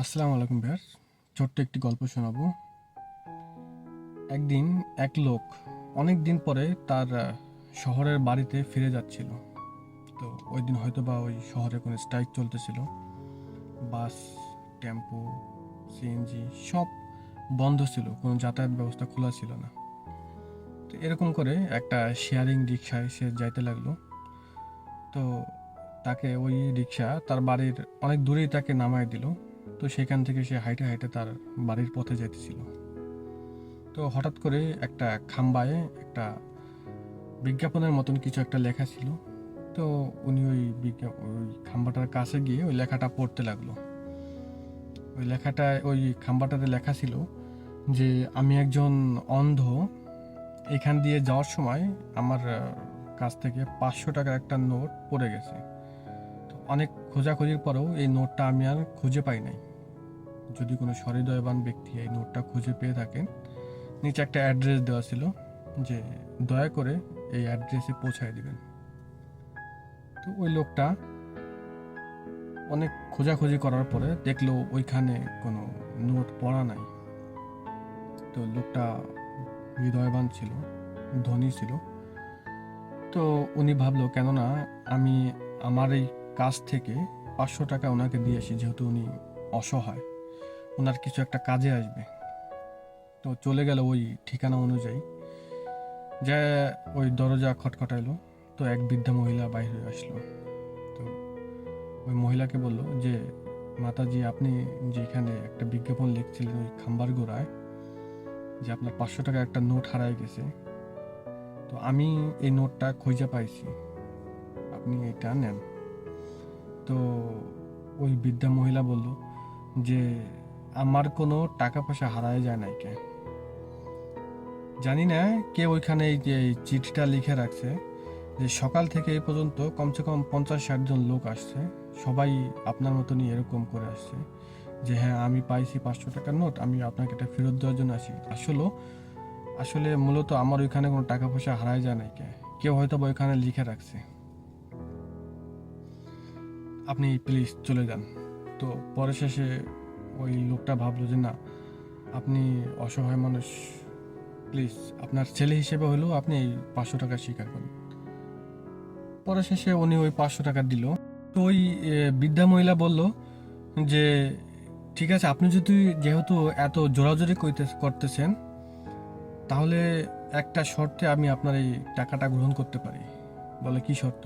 আসসালামু আলাইকুম ভাইয়ার। ছোট্ট একটি গল্প শোনাবো। একদিন এক লোক অনেক দিন পরে তার শহরের বাড়িতে ফিরে যাচ্ছিল। তো ওই দিন হয়তো বা ওই শহরে কোনো স্ট্রাইক চলতেছিল। বাস, টেম্পো, সিএনজি সব বন্ধ ছিল, কোনো যাতায়াত ব্যবস্থা খোলা ছিল না। তো এরকম করে একটা শেয়ারিং রিক্সায় সে যাইতে লাগলো। তো তাকে ওই রিক্সা তার বাড়ির অনেক দূরেই তাকে নামায় দিল। তো সেখান থেকে সে হাইটে হাইটে তার বাড়ির পথে যেতেছিল। তো হঠাৎ করে একটা খাম্বায় একটা বিজ্ঞাপনের মতন কিছু একটা লেখা ছিল। তো উনি ওই খাম্বাটার কাছে গিয়ে ওই লেখাটা পড়তে লাগলো। ওই লেখাটায় ওই খাম্বাটাতে লেখা ছিল যে আমি একজন অন্ধ, এখান দিয়ে যাওয়ার সময় আমার কাছ থেকে 500 টাকার একটা নোট পড়ে গেছে। তো অনেক খোঁজাখুঁজির পরেও এই নোটটা আমি আর খুঁজে পাই নাই। যদি কোনো সহৃদয়বান ব্যক্তি এই নোটটা খুঁজে পেয়ে থাকেন, নিচে একটা অ্যাড্রেস দেওয়া ছিল যে দয়া করে এই অ্যাড্রেসে পৌঁছায় দিবেন। তো ওই লোকটা অনেক খোঁজাখুঁজি করার পরে দেখলো ওইখানে কোনো নোট পড়া নাই। তো লোকটা হৃদয়বান ছিল, ধনী ছিল। তো উনি ভাবলো কেননা আমি আমার এই কাজ থেকে 500 টাকা ওনাকে দিয়ে আসি, যেহেতু উনি অসহায়, ওনার কিছু একটা কাজে আসবে। তো চলে গেল ওই ঠিকানা অনুযায়ী, যে ওই দরজা খটখটাইলো। তো এক বৃদ্ধা মহিলা বাইরে হয়ে আসলো। তো ওই মহিলাকে বলল যে মাতাজি, আপনি যে এখানে একটা বিজ্ঞাপন লিখছিলেন ওই খাম্বার গোড়ায়, যে আপনার 500 টাকা একটা নোট হারায় গেছে, তো আমি এই নোটটা খুঁজে পাইছি, আপনি এটা নেন। তো ওই বৃদ্ধা মহিলা বলল যে আমার কোনো টাকা পয়সা হারায় যায় নাই কে, জানি না কে ওইখানে এই যে এই চিঠিটা লিখে রাখছে যে সকাল থেকে এই পর্যন্ত কমসে কম 50-60 জন লোক আসছে, সবাই আপনার মতনই এরকম করে আসছে যে হ্যাঁ আমি পাইছি 500 টাকার নোট, আমি আপনাকে এটা ফেরত দেওয়ার জন্য আসি। আসলে মূলত আমার ওইখানে কোনো টাকা পয়সা হারায় যায় নাই কে, কেউ হয়তো বা ওইখানে লিখে রাখছে, আপনি প্লিজ চলে যান। তো পরে শেষে ওই লোকটা ভাবলো যে না, আপনি অসহায় মানুষ, প্লিজ আপনার ছেলে হিসেবে হলেও আপনি এই 500 টাকা স্বীকার করুন। পরে শেষে উনি ওই 500 টাকা দিল। তো ওই বৃদ্ধা মহিলা বলল যে ঠিক আছে, আপনি যদি যেহেতু এত জোরাজোরি করতেছেন, তাহলে একটা শর্তে আমি আপনার এই টাকাটা গ্রহণ করতে পারি। বলে কি শর্ত?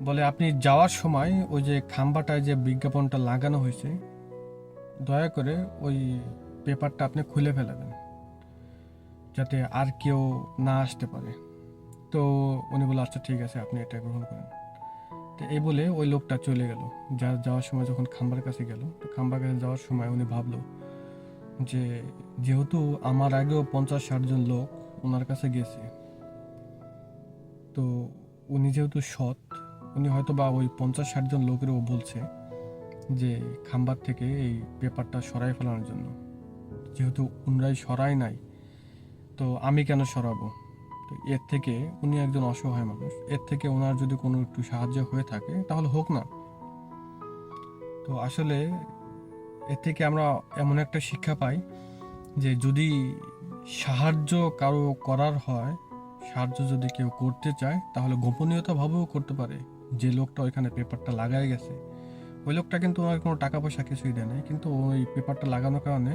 বলে আপনি যাওয়ার সময় ওই যে খাম্বাটায় যে বিজ্ঞাপনটা লাগানো হয়েছে, দয়া করে ওই পেপারটা আপনি খুলে ফেলাবেন, যাতে আর কেউ না আসতে পারে। তো উনি বলে আচ্ছা ঠিক আছে, আপনি এটা গ্রহণ করেন। তো এই বলে ওই লোকটা চলে গেল। যাওয়ার সময় যখন খাম্বার কাছে গেল, তো খাম্বার কাছে যাওয়ার সময় উনি ভাবলো যে যেহেতু আমার আগেও 50-60 জন লোক ওনার কাছে গেছে, তো উনি যেহেতু সৎ, উনি হয়তো বা ওই 50-60 জন লোকেরও বলছে যে খাম্বার থেকে এই পেপারটা সরাই ফেলানোর জন্য। যেহেতু উনরাই সরাই নাই, তো আমি কেন সরাবো? তো এর থেকে, উনি একজন অসহায় মানুষ, এর থেকে ওনার যদি কোনো একটু সাহায্য হয়ে থাকে তাহলে হোক না। তো আসলে এর থেকে আমরা এমন একটা শিক্ষা পাই যে যদি সাহায্য কারো করার হয়, সাহায্য যদি কেউ করতে চায়, তাহলে গোপনীয়তাভাবেও করতে পারে। যে লোকটা ওইখানে পেপারটা লাগাই গেছে, ওই লোকটা কিন্তু ওনার কোনো টাকা পয়সা কিছুই দেয় নাই, কিন্তু ওই পেপারটা লাগানোর কারণে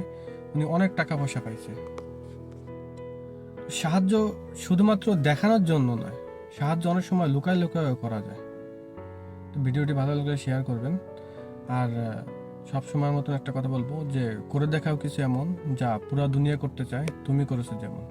উনি অনেক টাকা পয়সা পাইছে। সাহায্য শুধুমাত্র দেখানোর জন্য নয়, সাহায্য অনেক সময় লুকায় লুকায় করা যায়। তো ভিডিওটি ভালো লাগলে শেয়ার করবেন। আর সব সময়ের মতন একটা কথা বলবো যে করে দেখাও কিছু এমন যা পুরা দুনিয়া করতে চায়, তুমি করেছো যেমন।